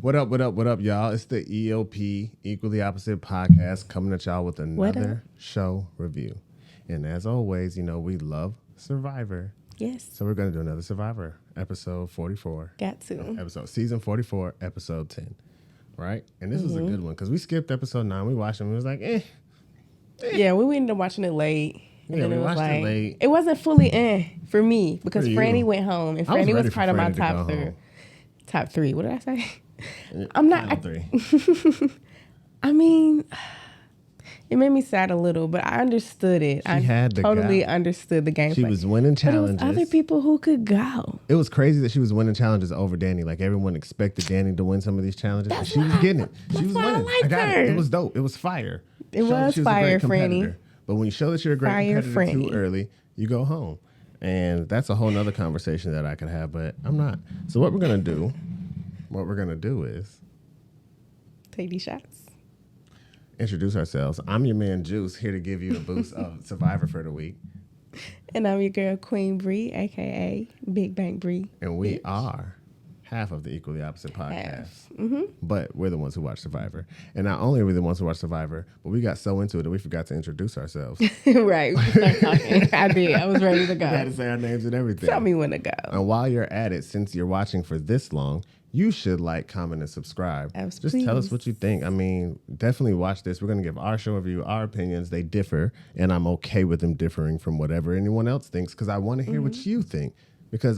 What up, y'all? It's the EOP, Equally Opposite Podcast, coming at y'all with another show review. And as always, we love Survivor. Yes. So we're going to do another Survivor, episode 44. Got to. Season 44, episode 10. Right? And this was a good one, because we skipped episode 9. We watched it, and it was like, Yeah, we ended up watching it late. Yeah, we watched it late. It wasn't fully for me, because Frannie went home, and Frannie was part of my top three. What did I say? I'm not. Three. I mean, it made me sad a little, but I understood it. I totally understood the gameplay. She was winning challenges. But it was other people who could go. It was crazy that she was winning challenges over Danny. Like, everyone expected Danny to win some of these challenges. But she was getting it. She was winning. I got it. It was dope. It was fire. It was fire, Frannie. But when you show that you're a great competitor too early, you go home. And that's a whole nother conversation that I could have, but I'm not. So what we're going to do is take these shots. Introduce ourselves. I'm your man Juice, here to give you a boost of Survivor for the week. And I'm your girl Queen Bree, aka Big Bang Bree. And we are half of the Equally Opposite Podcast. But we're the ones who watch Survivor. And not only are we the ones who watch Survivor, but we got so into it that we forgot to introduce ourselves. Right. I did. I was ready to go. We had to say our names and everything. Tell me when to go. And while you're at it, since you're watching for this long, you should like, comment, and subscribe. Just tell us what you think. I mean, definitely watch this. We're going to give our show review, our opinions. They differ, and I'm okay with them differing from whatever anyone else thinks, because I want to hear what you think. Because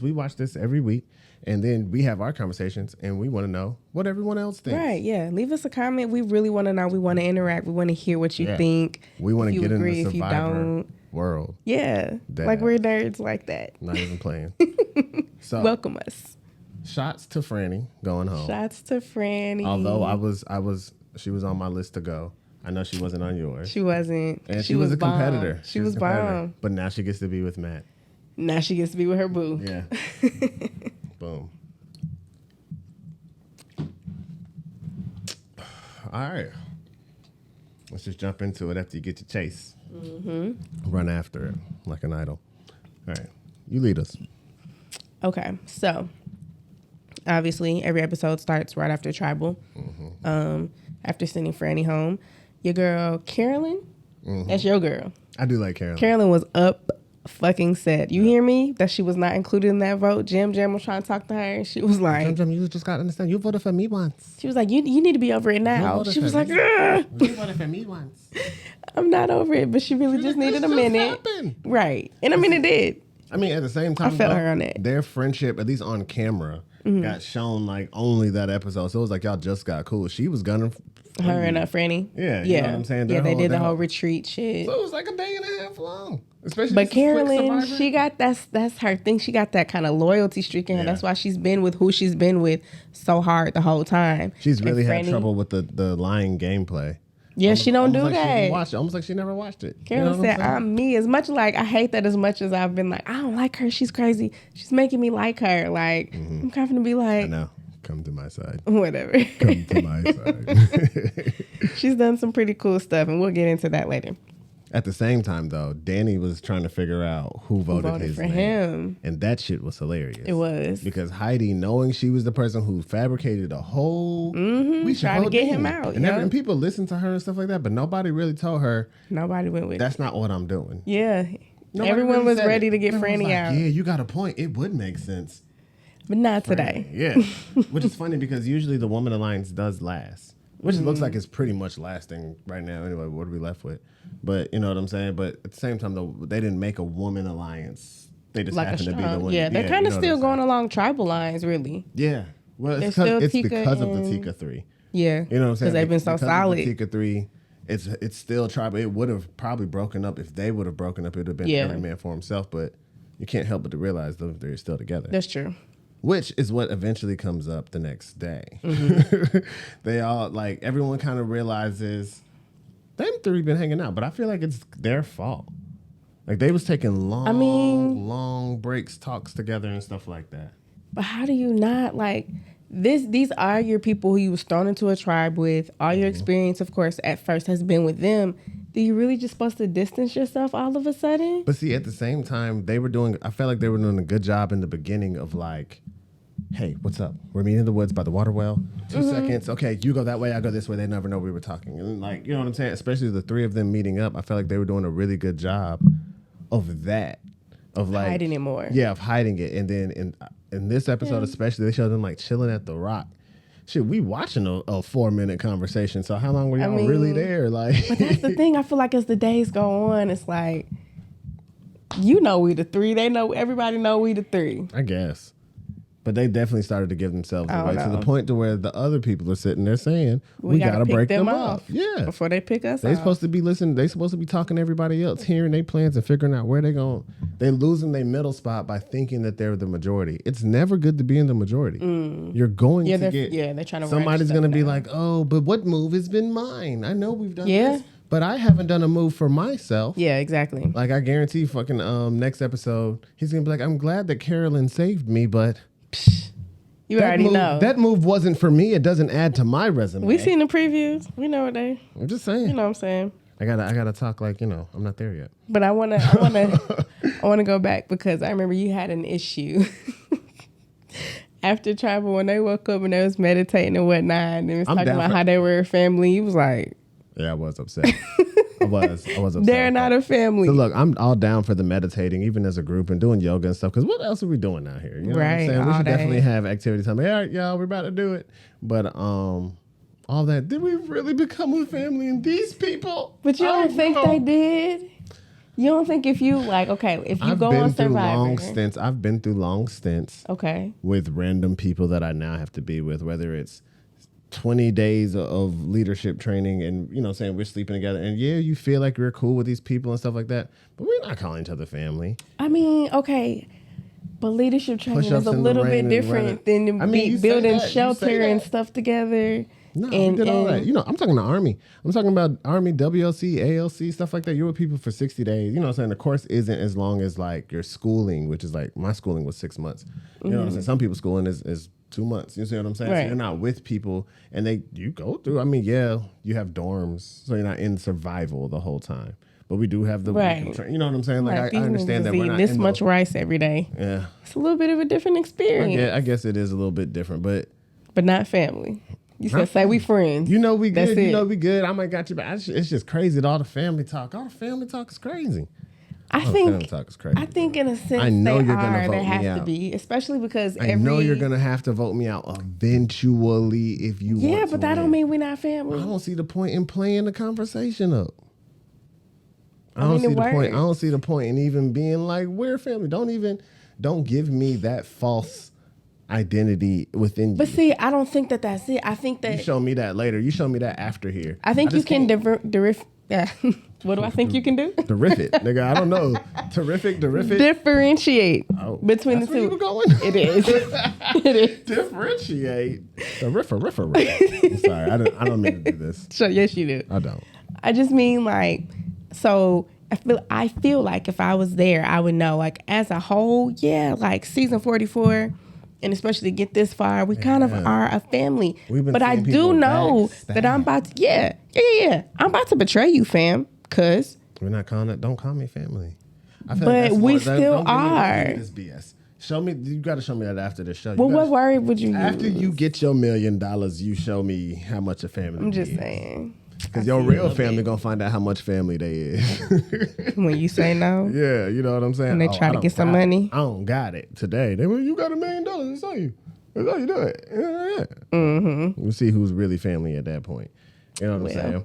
we watch this every week, and then we have our conversations, and we want to know what everyone else thinks. Right, yeah. Leave us a comment. We really want to know. We want to interact. We want to hear what you think. We want to get in the Survivor world. Yeah, like we're nerds like that. Not even playing. So welcome us. Shots to Frannie going home. Shots to Frannie. Although she was on my list to go. I know she wasn't on yours. She wasn't. And she was a competitor. She was bomb. But now she gets to be with Matt. Now she gets to be with her boo. Yeah. Boom. All right. Let's just jump into it after you get your chase. Run after it like an idol. All right. You lead us. Okay. So, obviously, every episode starts right after Tribal. After sending Frannie home. Your girl, Carolyn, that's your girl. I do like Carolyn. Carolyn was up fucking set. You hear me? That she was not included in that vote. Jim was trying to talk to her, and she was like, Jim, you just got to understand, you voted for me once. She was like, you need to be over it now. She was like, you voted for me once. I'm not over it, but she really just needed a minute. Right. And I mean, it did. I mean, at the same time, I felt her on that. Their friendship, at least on camera, got shown like only that episode. So it was like y'all just got cool. She was gunning. Her and Frannie. Yeah. You know what I'm saying? They did the whole retreat shit. So it was like a day and a half long. Especially but Carolyn, she got that's her thing. She got that kind of loyalty streak in her. That's why she's been with who she's been with so hard the whole time. She's really had trouble with the lying gameplay. Yeah, she don't do that. She almost like she never watched it. Carolyn said, I'm me. As much like I hate that as much as I've been like, I don't like her. She's crazy. She's making me like her. Like, I'm confident to be like, I know. Come to my side. Whatever. Come to my side. She's done some pretty cool stuff, and we'll get into that later. At the same time, though, Danny was trying to figure out who voted for him. And that shit was hilarious. It was. Because Heidi, knowing she was the person who fabricated a whole... We tried to get him out. And people listened to her and stuff like that, but nobody really told her... Nobody went with That's not what I'm doing. Yeah. Everyone was ready to get Frannie out. Yeah, you got a point. It would make sense. But not today. Yeah. Which is funny because usually the Woman Alliance does last. Which it looks like it's pretty much lasting right now. Anyway, what are we left with? But you know what I'm saying? But at the same time, though, they didn't make a Woman Alliance. They just happened to be the one. Yeah, they're kind of still going along tribal lines, really. Yeah. Well, it's because of the Tika 3. Yeah. You know what I'm saying? Because they've been so solid. The Tika 3, it's still tribal. It would have probably broken up. If they would have broken up, it would have been every man for himself. But you can't help but to realize they're still together. That's true. Which is what eventually comes up the next day. They all, like, everyone kind of realizes them three been hanging out, but I feel like it's their fault. Like, they was taking long breaks, talks together and stuff like that. But how do you not, like, these are your people who you was thrown into a tribe with. All your experience, of course, at first has been with them. Do you really just supposed to distance yourself all of a sudden? But see, at the same time, I felt like they were doing a good job in the beginning of, like, hey, what's up? We're meeting in the woods by the water well. 2 seconds. Okay, you go that way, I go this way. They never know we were talking. And like, you know what I'm saying? Especially the three of them meeting up. I felt like they were doing a really good job of that. Of like hiding it more. Yeah, of hiding it. And then in this episode especially, they showed them like chilling at the rock. Shit, we watching a 4-minute conversation. So how long were y'all really there? Like, but that's the thing. I feel like as the days go on, it's like, you know, we the three. They know, everybody know we the three. I guess. But they definitely started to give themselves away to the point to where the other people are sitting there saying, we gotta break them off. Yeah. Before they pick us They supposed to be listening. They supposed to be talking to everybody else, hearing their plans and figuring out where they going. They losing their middle spot by thinking that they're the majority. It's never good to be in the majority. You're going to get... Yeah, they're trying to... Somebody's going to be like, oh, but what move has been mine? I know we've done this, but I haven't done a move for myself. Yeah, exactly. Like, I guarantee fucking next episode, he's going to be like, I'm glad that Carolyn saved me, but... You already know. That move wasn't for me. It doesn't add to my resume. We seen the previews. We know what they... I'm just saying. You know what I'm saying? I gotta talk like, I'm not there yet. But I wanna go back because I remember you had an issue after Tribal when they woke up and they was meditating and whatnot and they was talking about how they were a family. You was like... Yeah, I was upset. I was upset. They're not a family. So look, I'm all down for the meditating, even as a group, and doing yoga and stuff. Because what else are we doing out here? You know what I'm saying? We should definitely have activity time. Hey, all right, y'all, we're about to do it. But all that, did we really become a family? And these people? But you don't think they did? You don't think if you if you go on Survivor? I've been through long stints. Okay. With random people that I now have to be with, whether it's 20 days of leadership training and, saying we're sleeping together. And yeah, you feel like you're cool with these people and stuff like that. But we're not calling each other family. I mean, okay. But leadership training is a little bit different than building shelter and stuff together. No, we did all that. I'm talking to Army. I'm talking about Army, WLC, ALC, stuff like that. You're with people for 60 days. You know what I'm saying? The course isn't as long as like your schooling, which is like my schooling was 6 months. You know what I'm saying? Some people's schooling is 2 months. You see what I'm saying? Right. So you're not with people and you go through. I mean, yeah, you have dorms, so you're not in survival the whole time. But we do have the you know what I'm saying? Like I understand that we're not this much rice every day. Yeah. It's a little bit of a different experience. I guess it is a little bit different, but not family. You said say we friends. We good. We good. I might got you back. It's just crazy that all the family talk. All the family talk is crazy. I think in a sense there has to be, especially because I know you're gonna have to vote me out eventually if you want to. Yeah, but that don't mean we're not family. I don't see the point in playing the conversation up. I don't see the point in even being like we're family. Don't give me that false identity within you. But see, I don't think that's it. I think that you show me that later. You show me that after here. I think you can what do I think you can do? Terrific, nigga. I don't know. Terrific. Differentiate between the two. Where you were going? It is. It is. Differentiate. I'm sorry. I don't mean to do this. Sure. Yes, you do. I don't. I just mean so. I feel like if I was there, I would know. Like as a whole, like season 44. And especially to get this far, we kind of are a family. But I do know that I'm about to, I'm about to betray you, fam. Cause we're not calling it. Don't call me family. But we still are. This BS. Show me. You got to show me that after the show. Well, what word would you use? After you get your $1 million, you show me how much a family. I'm just saying. Because your real family gonna find out how much family they is. When you say no. Yeah, you know what I'm saying? When they try to get some money. I don't got it today. They you got $1 million. That's all you do it. Yeah. Mm-hmm. We'll see who's really family at that point. You know what I'm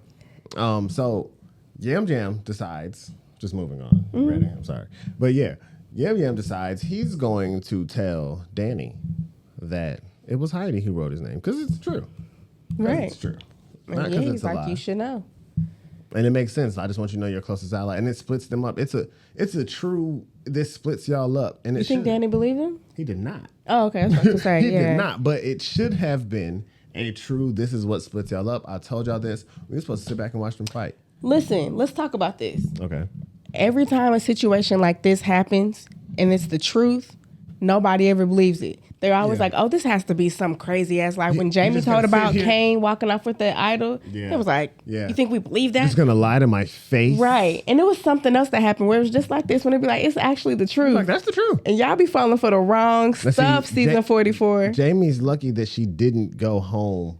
saying? So Yam Jam decides, just moving on. Mm-hmm. Ready? I'm sorry. But yeah, Yam Yam decides he's going to tell Danny that it was Heidi who wrote his name. Because it's true. Right. It's true. Not because it's like you should know. And it makes sense. I just want you to know your closest ally. And it splits them up. It's a true, this splits y'all up. And you think Danny believed him? He did not. Oh, okay. I was about to say, he did not. But it should have been a true, this is what splits y'all up. I told y'all this. We were supposed to sit back and watch them fight. Listen, let's talk about this. Okay. Every time a situation like this happens and it's the truth, nobody ever believes it. They're always like, oh, this has to be some crazy ass. Like when Jamie told about Kane walking off with the idol, it was like, you think we believe that? He's going to lie to my face? Right. And it was something else that happened where it was just like this when it'd be like, it's actually the truth. Like, that's the truth. And y'all be falling for the wrong stuff, season 44. Jamie's lucky that she didn't go home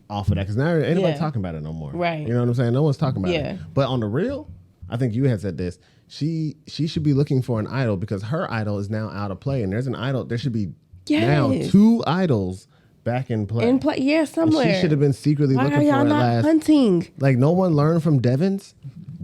off of that because now ain't nobody talking about it no more. Right. You know what I'm saying? No one's talking about it. But on the real, I think you had said this. She should be looking for an idol because her idol is now out of play. And there's an idol. There should be now 2 idols back in play. Somewhere. And she should have been secretly looking for it last. Why are y'all not hunting? Like, no one learned from Devins?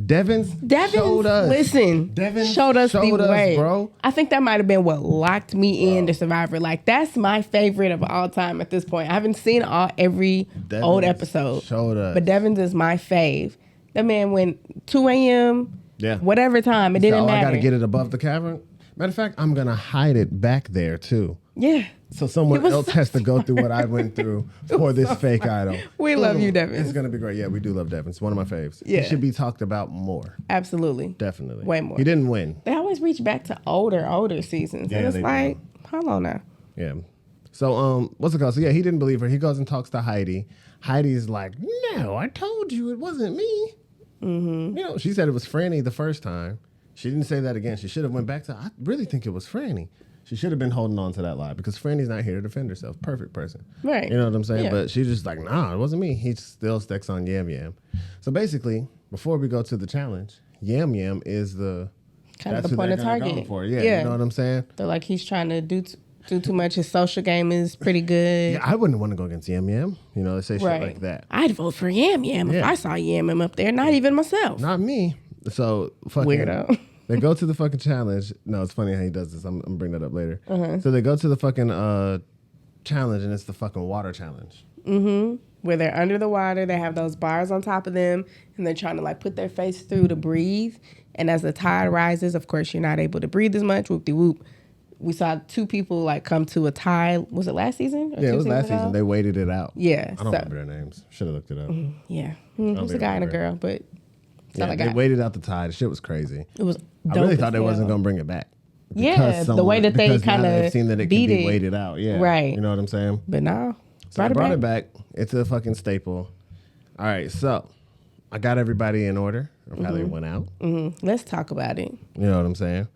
Devins showed us. Listen, Devins showed us the way, bro. I think that might have been what locked me in to Survivor. Like, that's my favorite of all time at this point. I haven't seen every old episode. Showed us. But Devins is my fave. That man went 2 a.m., whatever time. It didn't matter. I got to get it above the cavern. Matter of fact, I'm going to hide it back there, too. Yeah. So someone else has to go through what I went through for this fake idol. We love you, Devin. It's going to be great. Yeah, we do love Devin. It's one of my faves. Yeah. He should be talked about more. Absolutely. Definitely. Way more. He didn't win. They always reach back to older seasons. Yeah, and it's like, hold on now. Yeah. So, what's it called? So, yeah, he didn't believe her. He goes and talks to Heidi. Heidi's like, no, I told you it wasn't me. Mm-hmm. You know, she said it was Frannie the first time. She didn't say that again. She should have went back to, I really think it was Frannie. She should have been holding on to that lie because Frannie's not here to defend herself. Perfect person. Right. You know what I'm saying? Yeah. But she's just like, nah, it wasn't me. He still sticks on Yam Yam. So basically, before we go to the challenge, Yam Yam is the kind of the point of target. Yeah, you know what I'm saying? They're like, he's trying to do too much. His social game is pretty good. Yeah, I wouldn't want to go against Yam Yam. You know, they say shit like that. I'd vote for Yam Yam if I saw Yam Yam up there. Not even myself. Not me. So fucking weirdo. They go to the fucking challenge. No, it's funny how he does this. I'm gonna bring that up later. So they go to the fucking challenge, and it's the fucking water challenge. Mm-hmm. Where they're under the water, they have those bars on top of them, and they're trying to like put their face through to breathe. And as the tide rises, of course, you're not able to breathe as much. Whoop de whoop. We saw 2 people like come to a tide. Was it last season? Yeah, it was last season. They waited it out. Yeah, I don't remember their names. Should have looked it up. Yeah, it was a guy and a girl, but. They waited out the tide. The shit was crazy. It was. I really thought they wasn't gonna bring it back. The way that they kind of seen that it beat can be waited out. Yeah, right. You know what I'm saying? But no, so I brought it back. It's a fucking staple. All right, so I got everybody in order of how they went out. Mm-hmm. Let's talk about it. You know what I'm saying?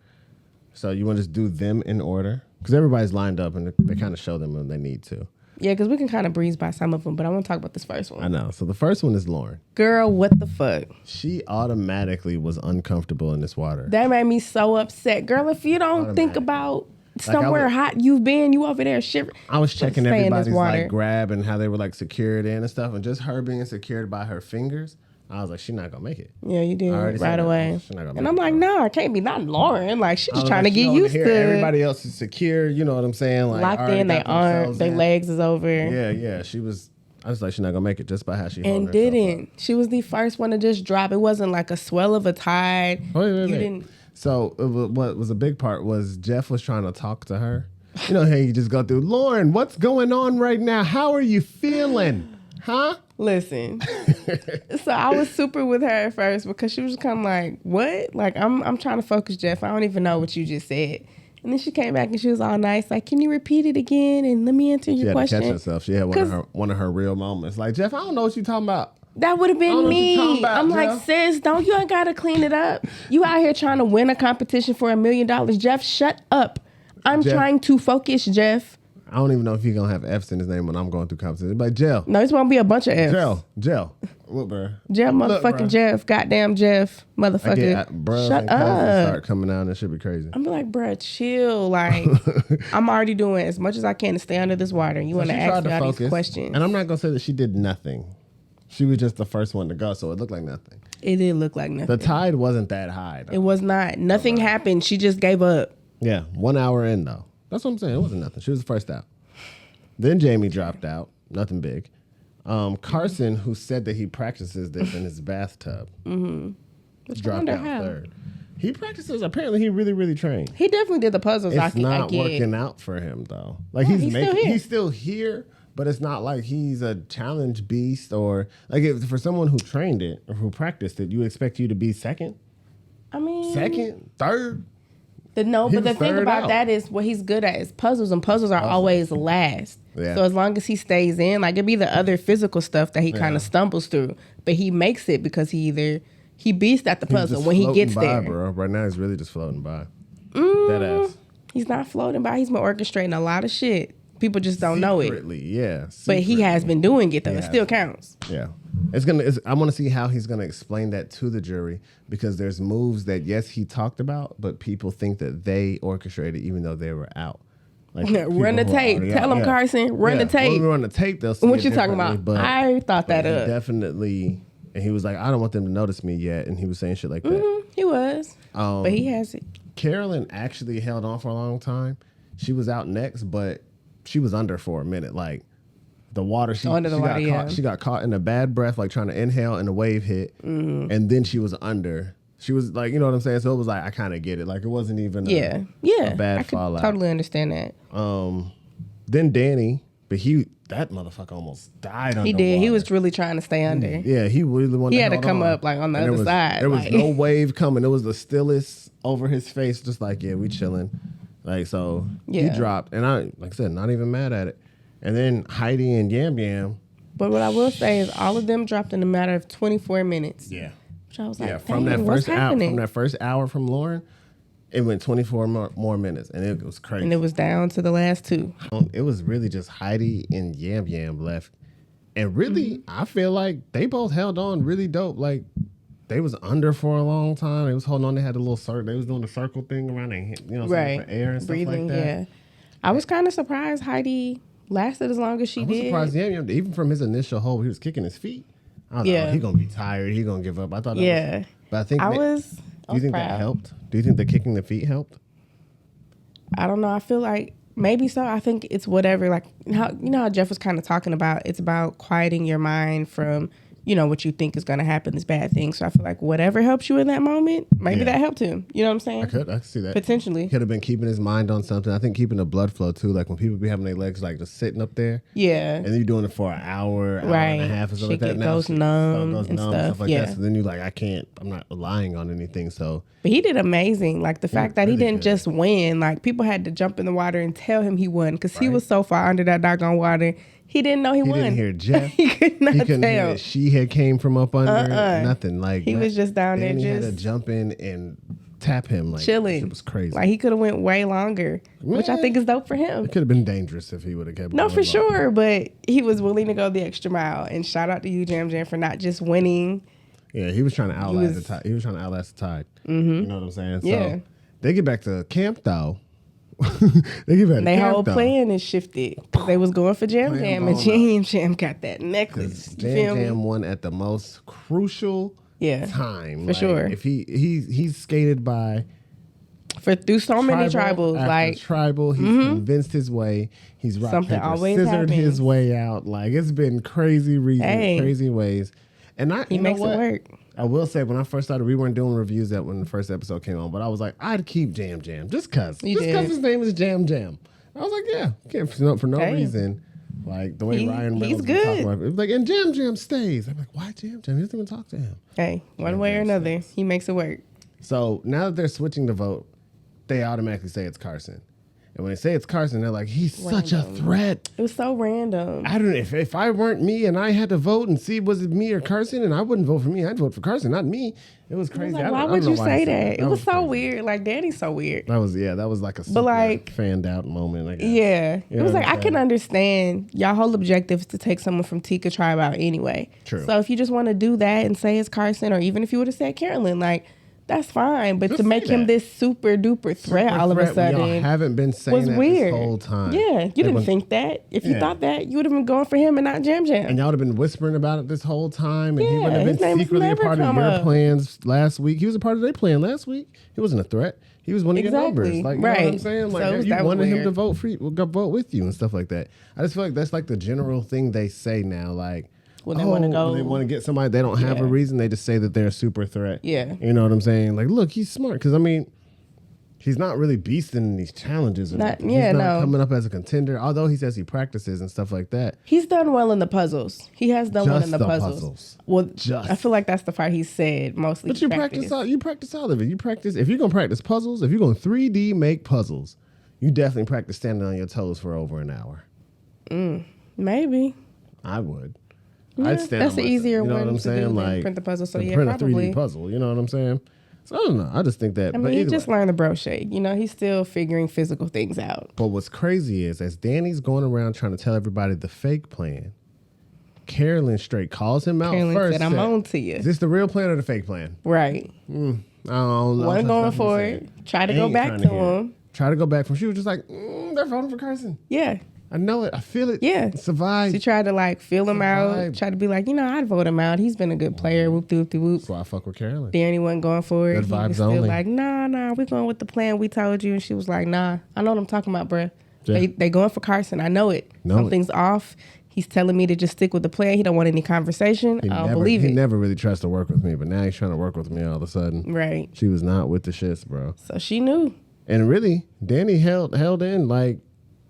So you want to just do them in order because everybody's lined up and they kind of show them when they need to. Yeah, because we can kind of breeze by some of them, but I want to talk about this first one. I know. So the first one is Lauren. Girl, what the fuck? She automatically was uncomfortable in this water. That made me so upset. Girl, if you don't think about somewhere hot you've been, you over there shivering. I was checking everybody's like grab and how they were like secured in and stuff, and just her being secured by her fingers. I was like, she's not gonna make it. Yeah, you did right away. And I'm like, no, it can't be not Lauren. Like, she's just trying to get used to. Everybody else is secure. You know what I'm saying? Like, locked in, they aren't. Their legs is over. Yeah. She was. I was like, she's not gonna make it just by how she. And didn't. She was the first one to just drop. It wasn't like a swell of a tide. Wait. Didn't. So what was a big part was Jeff was trying to talk to her. You know, hey, you just go through. Lauren, what's going on right now? How are you feeling? Huh? Listen, so I was super with her at first because she was kind of like, what? Like, I'm trying to focus, Jeff. I don't even know what you just said. And then she came back and she was all nice. Like, can you repeat it again? And let me answer your question. She had to catch herself. She had one of her real moments. Like, Jeff, I don't know what you're talking about. That would have been me. I'm Jeff. Like, sis, you ain't got to clean it up. You out here trying to win a competition for $1 million. Jeff, shut up. I'm trying to focus, Jeff. I don't even know if he's going to have F's in his name when I'm going through competition. But Gel. No, it's going to be a bunch of F's. Gel. Look, bro. Gel, motherfucking Look, Jeff. Goddamn Jeff. Motherfucker. Shut up. Start coming out and it should be crazy. I'm like, bro, chill. Like, I'm already doing as much as I can to stay under this water. You want to ask me all these questions. And I'm not going to say that she did nothing. She was just the first one to go, so it looked like nothing. It did look like nothing. The tide wasn't that high, though. It was not. Nothing happened. She just gave up. Yeah, 1 hour in, though. That's what I'm saying. It wasn't nothing. She was the first out. Then Jamie dropped out. Nothing big. Carson, who said that he practices this in his bathtub, dropped out third. He practices. Apparently, he really, really trained. He definitely did the puzzles. It's not working out for him, though. Like, he's still here, but it's not like he's a challenge beast or like for someone who trained it or who practiced it, you expect you to be second? I mean, second, third. But the thing about that is what he's good at is puzzles, and puzzles are always last. Yeah. So as long as he stays in, like it'd be the other physical stuff that he kind of stumbles through, but he makes it because he beats at the puzzle when he gets there. Bro. Right now he's really just floating by. That ass. He's not floating by. He's been orchestrating a lot of shit. People just don't know it. Yeah. But he has been doing it though. It still counts. Yeah. I want to see how he's gonna explain that to the jury, because there's moves that yes he talked about, but people think that they orchestrated even though they were out. Like run the tape. Tell them, Carson. Run the tape. When we run the tape, they'll see what you talking about. But I thought that up. Definitely. And he was like, I don't want them to notice me yet. And he was saying shit like that. He was. But he has it. Carolyn actually held on for a long time. She was out next, but she was under for a minute. Like the water, she got caught in a bad breath, like trying to inhale, and the wave hit. And then she was under. She was like, you know what I'm saying? So it was like, I kind of get it. Like it wasn't even a bad fallout. I totally understand that. Then Danny, but that motherfucker almost died underwater. He did. He was really trying to stay under. Yeah, he really wanted to hold on. He had to come up like on the other side. There was no wave coming. It was the stillest over his face, just like, yeah, we chilling. Like, so he dropped. And I, like I said, not even mad at it. And then Heidi and Yam Yam. But what I will say is all of them dropped in a matter of 24 minutes. Yeah. Which I was like, from that first hour from Lauren, it went 24 more minutes, and it was crazy. And it was down to the last two. It was really just Heidi and Yam Yam left. And really, I feel like they both held on really dope. Like, they was under for a long time. They was holding on. They had a little circle. They was doing the circle thing around and, for air and stuff like that. Yeah. I was kind of surprised Heidi lasted as long as she did. I was surprised Yam Yam, even from his initial hold, he was kicking his feet. I was like, he gonna be tired. He gonna give up. I thought that was, but I think do you think proud. That helped? Do you think the kicking the feet helped? I don't know. I feel like maybe so. I think it's whatever. Like how Jeff was kind of talking about. It's about quieting your mind from what you think is going to happen is bad things. So I feel like whatever helps you in that moment, maybe that helped him. You know what I'm saying? I could see that. Potentially. He could have been keeping his mind on something. I think keeping the blood flow too. Like when people be having their legs like just sitting up there. Yeah. And then you're doing it for an hour and a half or something like that. Goes numb and stuff like that. So then you're like, I'm not relying on anything. So. But he did amazing. Like the fact that he didn't just win. Like people had to jump in the water and tell him he won because he was so far under that doggone water. He didn't know he won. He didn't hear Jeff. He could not couldn't hear that she had came from up under. Nothing. Like he was just down there. He had to jump in and tap him. Like chilling. It was crazy. Like he could have went way longer, which I think is dope for him. It could have been dangerous if he would have kept. No, for sure. But he was willing to go the extra mile. And shout out to you, Jam Jam, for not just winning. Yeah, he was trying to outlast the tide. He was trying to outlast the tide. Mm-hmm. You know what I'm saying? So they get back to camp though. Their whole plan is shifted. They was going for Jam Jam, and Jam Jam got that necklace. Jam Jam won at the most crucial time. For sure. If he's skated by through so many tribals, like tribal, he's convinced his way. He's rock something paper always scissored happens. His way out. Like it's been crazy reasons, crazy ways, and he makes it work. I will say, when I first started, we weren't doing reviews that when the first episode came on, but I was like, I'd keep Jam Jam just because his name is Jam Jam. I was like, yeah, can't for no reason. Like the way Ryan Reynolds was talking about it. Like, and Jam Jam stays. I'm like, why Jam Jam? He doesn't even talk to him. Hey, one way or another, he makes it work. So now that they're switching the vote, they automatically say it's Carson. And when they say it's Carson, they're like, he's such a threat. It was so random. I don't know. If I weren't me and I had to vote and see was it me or Carson, and I wouldn't vote for me, I'd vote for Carson, not me. It was crazy. Like, why would you say that? It was so weird. Like, Danny's so weird. That was like a super fanned out moment, I guess. Yeah. It was like, I can understand y'all whole objective is to take someone from Tika tribe out anyway. True. So if you just want to do that and say it's Carson, or even if you would have said Carolyn, like, that's fine, but just to make him this super duper threat all of a sudden, y'all haven't been saying was that weird. This whole time. Yeah, you didn't think that. If you thought that, you would have been going for him and not Jam Jam. And y'all would have been whispering about it this whole time, and he would have been secretly a part of your plans last week. He was a part of their plan last week. He wasn't a threat. He was one of your numbers. Like, you know what I'm saying? Like, you wanted him to vote with you and stuff like that. I just feel like that's like the general thing they say now, like. When they want to go. When they want to get somebody, they don't have a reason. They just say that they're a super threat. Yeah. You know what I'm saying? Like, look, he's smart. Because, I mean, He's not really beasting in these challenges. He's not coming up as a contender, although he says he practices and stuff like that. He's done well in the puzzles. He has done well in the puzzles. Well, I feel like that's the part he said mostly. But you practice all of it. You practice, if you're going to practice puzzles, if you're going to 3D make puzzles, you definitely practice standing on your toes for over an hour. Maybe. I would. Yeah, I'd stand that's on an easier you know one what I'm to saying? do Like, than print the puzzle. So yeah, print probably. a 3D puzzle, you know what I'm saying? So I don't know. I just think that. I mean, he just learned the bro shade. You know, he's still figuring physical things out. But what's crazy is, as Danny's going around trying to tell everybody the fake plan, Carolyn straight calls him out first. Said, I'm on to you. Is this the real plan or the fake plan? Right. I don't know. One going for it. Try to go back to him. Try to go back from. She was just like, they're voting for Carson. Yeah. I know it. I feel it. Yeah. Survive. She tried to like feel him out. Tried to be like, I'd vote him out. He's been a good player. Whoop, whoop, whoop. That's why I fuck with Carolyn. Danny wasn't going for it. Good vibes he was still only. like, nah, we're going with the plan we told you. And she was like, nah, I know what I'm talking about, bruh. Yeah. They going for Carson. I know it. Something's off. He's telling me to just stick with the plan. He don't want any conversation. I don't believe it. He never really tries to work with me, but now he's trying to work with me all of a sudden. Right. She was not with the shits, bro. So she knew. And really, Danny held in like.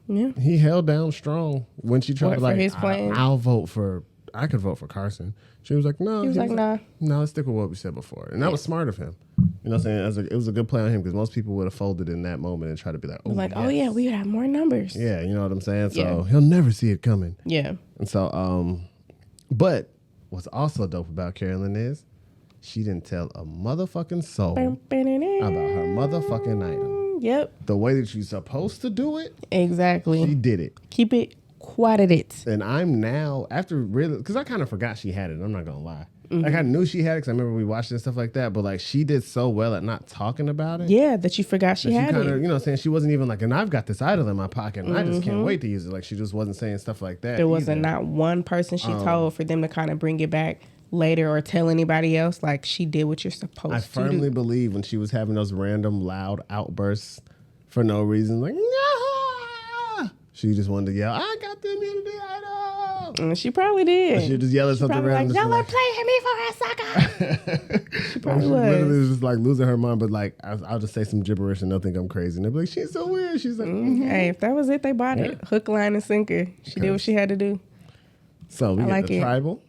Yeah. He held down strong when she tried to like, his plan. I could vote for Carson. She was like, no. He was like, nah. No, let's stick with what we said before. And that was smart of him. You know what I'm saying? It was a good play on him because most people would have folded in that moment and tried to be like, oh yeah, we have more numbers. Yeah, you know what I'm saying? So he'll never see it coming. Yeah. And so, but what's also dope about Carolyn is she didn't tell a motherfucking soul about her motherfucking item. Yep. The way that you're supposed to do it. Exactly. She did it. Keep it quiet. And I'm now, after really, because I kind of forgot she had it. I'm not going to lie. Like, I knew she had it because I remember we watched it and stuff like that. But, like, she did so well at not talking about it. Yeah, that you forgot she had it. You know what I'm saying? She wasn't even like, and I've got this idol in my pocket and I just can't wait to use it. Like, she just wasn't saying stuff like that. There wasn't not one person she told for them to kind of bring it back later or tell anybody else. Like, she did what you're supposed to do. I firmly believe when she was having those random loud outbursts for no reason, like, nah! She just wanted to yell, I got the immunity idol! And she probably did. She just yelled at something random. Like, y'all are playing me for a sucker! She probably was. Literally was just like losing her mind, but like, I'll just say some gibberish and they'll think I'm crazy. And they'll be like, she's so weird. She's like, Hey, if that was it, they bought it. Hook, line, and sinker. She did what she had to do. So we get the tribal.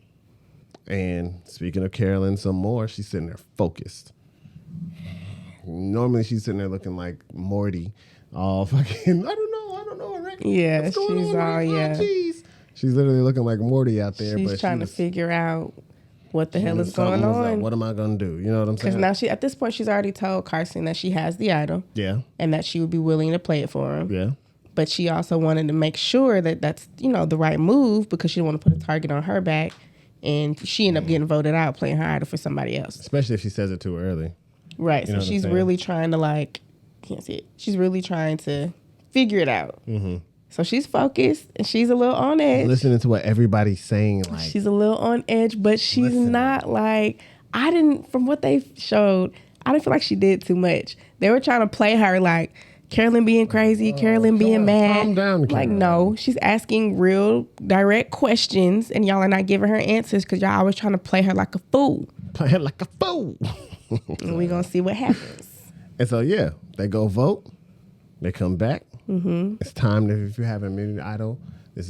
And speaking of Carolyn, some more, she's sitting there focused. Normally she's sitting there looking like Morty, all fucking, I don't know, Rick. Yeah, she's all, Jeez. She's literally looking like Morty out there. She's trying to figure out what the hell is going on. Like, what am I going to do? You know what I'm saying? Because now at this point, she's already told Carson that she has the idol. Yeah. And that she would be willing to play it for him. Yeah. But she also wanted to make sure that that's, the right move because she didn't want to put a target on her back. And she ended up getting voted out playing her idol for somebody else. Especially if she says it too early. Right. So she's really trying to can't see it. She's really trying to figure it out. Mm-hmm. So she's focused and she's a little on edge. Listening to what everybody's saying. She's a little on edge, but she's not like, from what they showed, I didn't feel like she did too much. They were trying to play her like Carolyn being crazy, Carolyn being mad. Calm down, Carolyn. Like, no, she's asking real direct questions and y'all are not giving her answers because y'all always trying to play her like a fool. Play her like a fool. And we're going to see what happens. And so, yeah, they go vote. They come back. Mm-hmm. It's time if you have an immunity idol,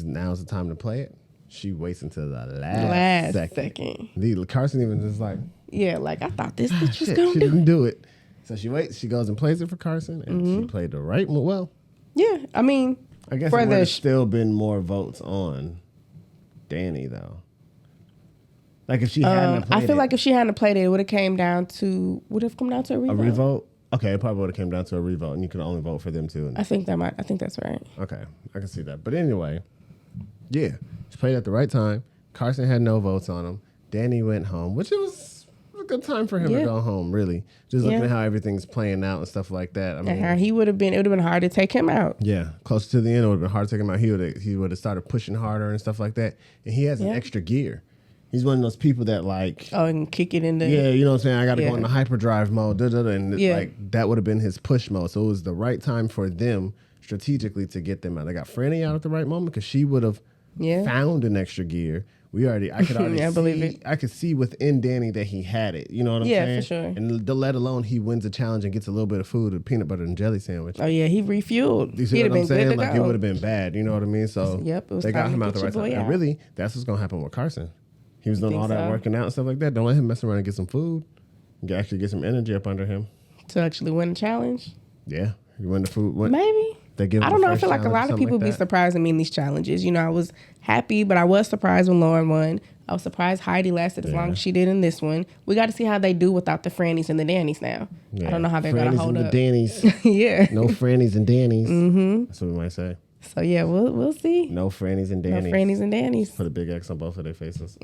now's the time to play it. She waits until the last second. Carson even just like, yeah, like I thought this bitch was going to do it. She didn't do it. So she waits. She goes and plays it for Carson, and she played the right one. Well, yeah, I mean, I guess there would have still been more votes on Danny though. Like if she hadn't played I feel like if she hadn't played it, it would have come down to a revote. A revote? Okay, it probably would have came down to a revote, and you could only vote for them too. I think that's right. Okay, I can see that. But anyway, yeah, she played at the right time. Carson had no votes on him. Danny went home, which it was a good time for him to go home, really. Just looking at how everything's playing out and stuff like that. I mean, and how it would have been hard to take him out. Yeah, closer to the end, it would have been hard to take him out. He would have started pushing harder and stuff like that. And he has an extra gear. He's one of those people that like... Oh, and kick it in the... Yeah, you know what I'm saying? I got to go into hyperdrive mode. And like that would have been his push mode. So it was the right time for them strategically to get them out. They got Frannie out at the right moment because she would have found an extra gear. I could already I believe it. I could see within Danny that he had it. You know what I'm saying? Yeah, for sure. And let alone he wins a challenge and gets a little bit of food, a peanut butter and jelly sandwich. Oh yeah, he refueled. You see what I'm saying? Like go. it would have been bad. You know what I mean? So it was they got him out the right time. And really, that's what's gonna happen with Carson. He was doing all that working out and stuff like that. Don't let him mess around and get some food. You actually get some energy up under him to actually win a challenge. Yeah, you win the food. Maybe. They give I don't know. I feel like a lot of people be surprising me in these challenges. You know, I was happy, but I was surprised when Lauren won. I was surprised Heidi lasted as long as she did in this one. We got to see how they do without the Frannies and the Dannies now. Yeah. I don't know how they're going to hold up. The Dannies. Yeah. No Frannies and Dannies. Mm-hmm. That's what we might say. So yeah, we'll see. No Frannies and Dannies. No Frannies and Dannies. Put a big X on both of their faces.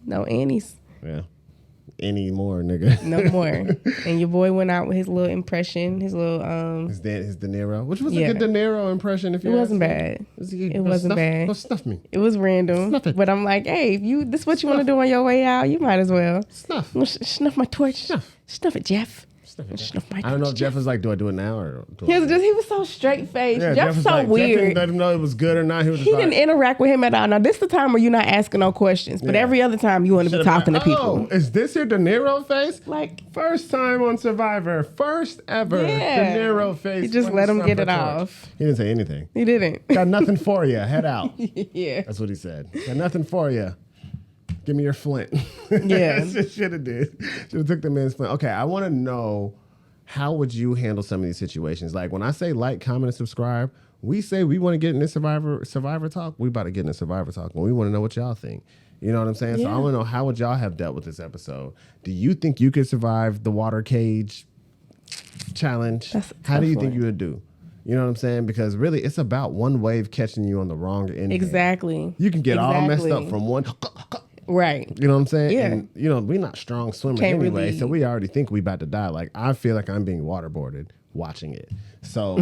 No Annies. Yeah. Any more, nigga. No more. And your boy went out with his little impression, his little his De Niro, which was a good De Niro impression. If you wasn't bad. It wasn't bad. Don't snuff me. It was random. Snuff it. But I'm like, hey, if this is what you want to do on your way out, you might as well snuff. Snuff my torch. Snuff it, Jeff. I don't know if Jeff was like, do I do it now or he was so straight faced. Yeah, Jeff's so weird. Jeff didn't let him know it was good or not. He didn't interact with him at all. Now this is the time where you're not asking no questions, but every other time you want to be talking to people. Oh, is this your De Niro face? Like first time on Survivor, first ever De Niro face. He just let him get it off. He didn't say anything. He didn't. Got nothing for you. Head out. Yeah, that's what he said. Got nothing for you. Give me your flint. Yeah, should have did. Should have took the man's flint. Okay, I want to know. How would you handle some of these situations? Like when I say like, comment, and subscribe, we say we want to get in this Survivor talk. We about to get in the Survivor talk, and we want to know what y'all think. You know what I'm saying? Yeah. So I want to know how would y'all have dealt with this episode? Do you think you could survive the water cage challenge? How do you think you would do? You know what I'm saying? Because really, it's about one wave catching you on the wrong end. Exactly. You can get all messed up from one. Right. You know what I'm saying? Yeah. And, we're not strong swimmers anyway, so we already think we about to die. Like, I feel like I'm being waterboarded watching it. So,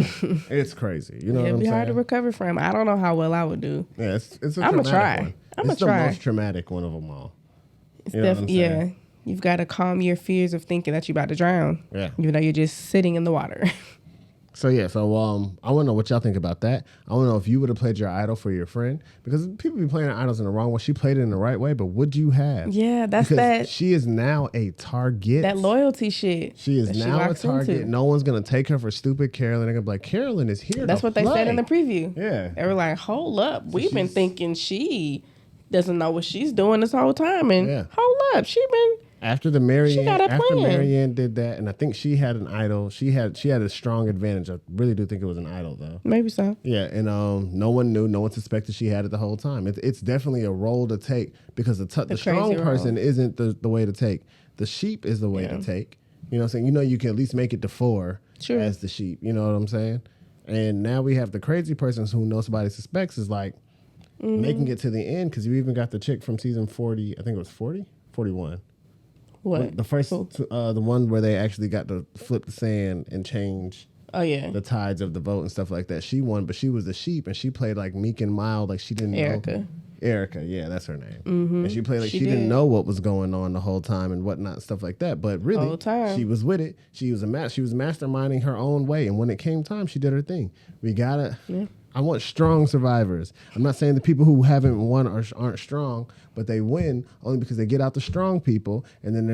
it's crazy. You know what I'm saying? It'd be hard to recover from. I don't know how well I would do. Yeah, it's a traumatic one. It's the most traumatic one of them all. Yeah. You've got to calm your fears of thinking that you're about to drown. Yeah. Even though you're just sitting in the water. So I want to know what y'all think about that. I want to know if you would have played your idol for your friend, because people be playing idols in the wrong way. She played it in the right way, but would you have? Yeah, that's because that. She is now a target. That loyalty shit. She is now a target. No one's gonna take her for stupid Carolyn. They're gonna be like, Carolyn is here. That's what they said in the preview. Yeah, they were like, hold up, we've been thinking she doesn't know what she's doing this whole time, and hold up, After Marianne did that, and I think she had an idol. She had a strong advantage. I really do think it was an idol, though. Maybe so. Yeah, and no one knew, no one suspected she had it the whole time. It's definitely a role to take, because the strong person isn't the way to take. The sheep is the way to take. You know what I'm saying? You can at least make it to 4 as the sheep. You know what I'm saying? And now we have the crazy persons who nobody suspects is like making it to the end, because you even got the chick from season 40. I think it was 40? 41. What? The first, the one where they actually got to flip the sand and change the tides of the vote and stuff like that. She won, but she was the sheep, and she played like meek and mild, like she didn't know. Erica, yeah, that's her name. Mm-hmm. And she played like she didn't know what was going on the whole time and whatnot, stuff like that. But really, she was with it. She was masterminding her own way, and when it came time, she did her thing. We gotta. Yeah. I want strong survivors. I'm not saying the people who haven't won aren't strong, but they win only because they get out the strong people, and then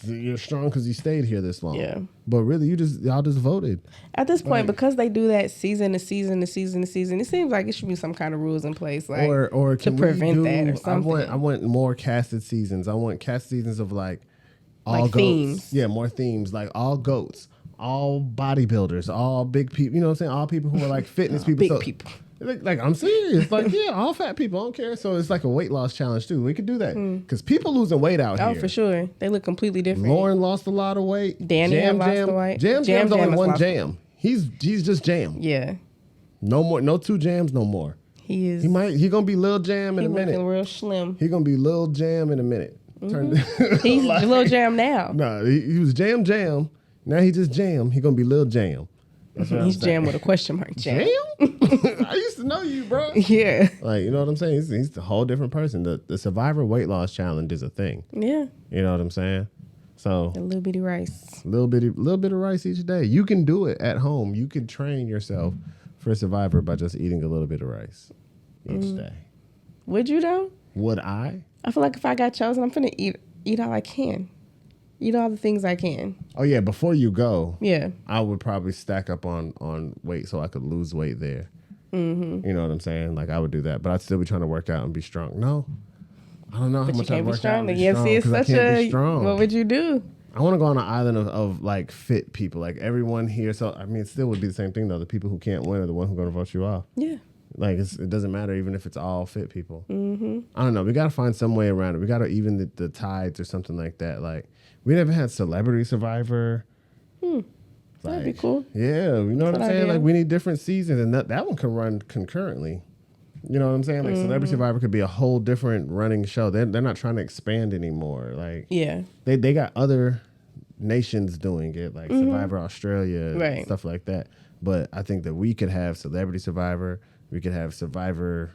you're strong because you stayed here this long. Yeah. But really, y'all just voted. At this point, because they do that season to season to season to season, it seems like it should be some kind of rules in place, like or to prevent that or something. I want more casted seasons. I want cast seasons of all like goats. Themes. Yeah, more themes, like all goats. All bodybuilders, all big people, you know what I'm saying? All people who are like fitness people. Big people. Like, I'm serious. Like, yeah, all fat people. I don't care. So it's like a weight loss challenge, too. We could do that. Because people losing weight out here. Oh, for sure. They look completely different. Lauren lost a lot of weight. Danny lost the weight. Jam's only one Jam. He's just Jam. Yeah. No more. No 2 Jams no more. He is. He gonna be Lil Jam in a minute. He's looking real slim. He gonna be Lil Jam in a minute. He's Lil Jam now. No, he was Jam. Now he just Jam. He gonna be Lil Jam. He's Jam with a question mark. Jam? I used to know you, bro. Yeah. Like, you know what I'm saying? He's a whole different person. The Survivor weight loss challenge is a thing. Yeah. You know what I'm saying? So a little bitty rice. Little bit of rice each day. You can do it at home. You can train yourself for Survivor by just eating a little bit of rice each day. Would you though? Would I? I feel like if I got chosen, I'm finna eat all I can. Eat all the things I can. Oh yeah, before you go, yeah, I would probably stack up on weight so I could lose weight there. Mm-hmm. You know what I'm saying? Like I would do that, but I'd still be trying to work out and be strong. No, I don't know how much I'd work out and be strong because I can't be strong. What would you do? I want to go on an island of like fit people, like everyone here. So I mean, it still would be the same thing though. The people who can't win are the one who's going to vote you off. Yeah. Like it doesn't matter even if it's all fit people. Mm-hmm. I don't know. We got to find some way around it. We got to even the tides or something like that. Like we never had Celebrity Survivor. That'd be cool. Yeah, you know what I'm saying? Like we need different seasons, and that one can run concurrently. You know what I'm saying? Like Celebrity Survivor could be a whole different running show. They're not trying to expand anymore. Like they got other nations doing it, like Survivor Australia, and stuff like that. But I think that we could have Celebrity Survivor. We could have Survivor.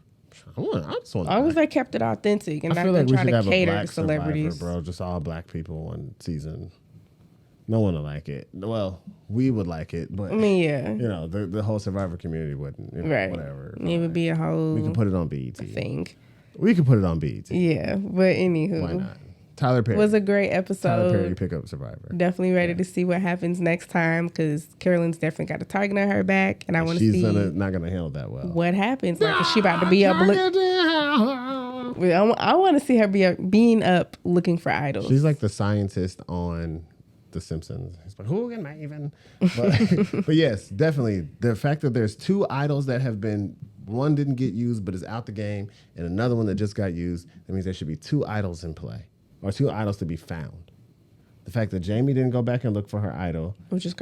I just want. As long as they kept it authentic and not like trying to cater to celebrities, Survivor, bro. Just all black people one season. No one would like it. Well, we would like it, but I mean, yeah, you know, the whole Survivor community wouldn't. You know, whatever. It would be a whole. We can put it on BET thing. We could put it on BET. Yeah, but anywho, why not? Tyler Perry was a great episode. Tyler Perry pick up Survivor. Definitely ready to see what happens next time because Carolyn's definitely got a target on her back, and I want to see. She's not gonna handle that well. What happens? Like, is she about to be up? I want to see her being up looking for idols. She's like the scientist on The Simpsons. It's like, who am I even? But yes, definitely. The fact that there's two idols that have been, one didn't get used but is out the game, and another one that just got used, that means there should be two idols in play, or two idols to be found. The fact that Jamie didn't go back and look for her idol. Which is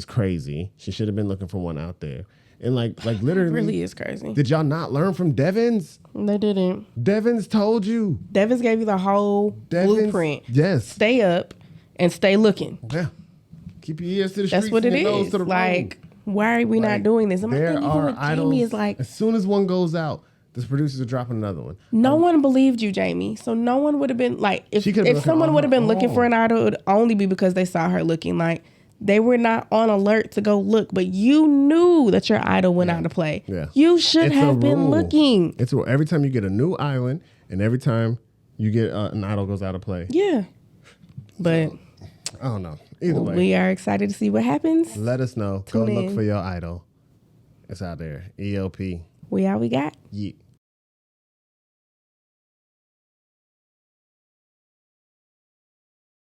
crazy. She should have been looking for one out there. And like literally. It really is crazy. Did y'all not learn from Devins? They didn't. Devins told you. Devins gave you the whole blueprint. Yes. Stay up and stay looking. Yeah. Keep your ears to the streets. That's what it and your nose is. to the Like, why are we not doing this? There are idols. Jamie is like, as soon as one goes out, the producers are dropping another one. No one believed you, Jamie. So no one would have been like, if someone would have been looking for an idol, it would only be because they saw her looking. Like, they were not on alert to go look, but you knew that your idol went out to play. Yeah. You should have been looking. It's every time you get a new island and every time you get an idol goes out of play. Yeah. But so, I don't know. Either way. We are excited to see what happens. Let us know. Go look for your idol. It's out there. ELP. We all we got. Yeah.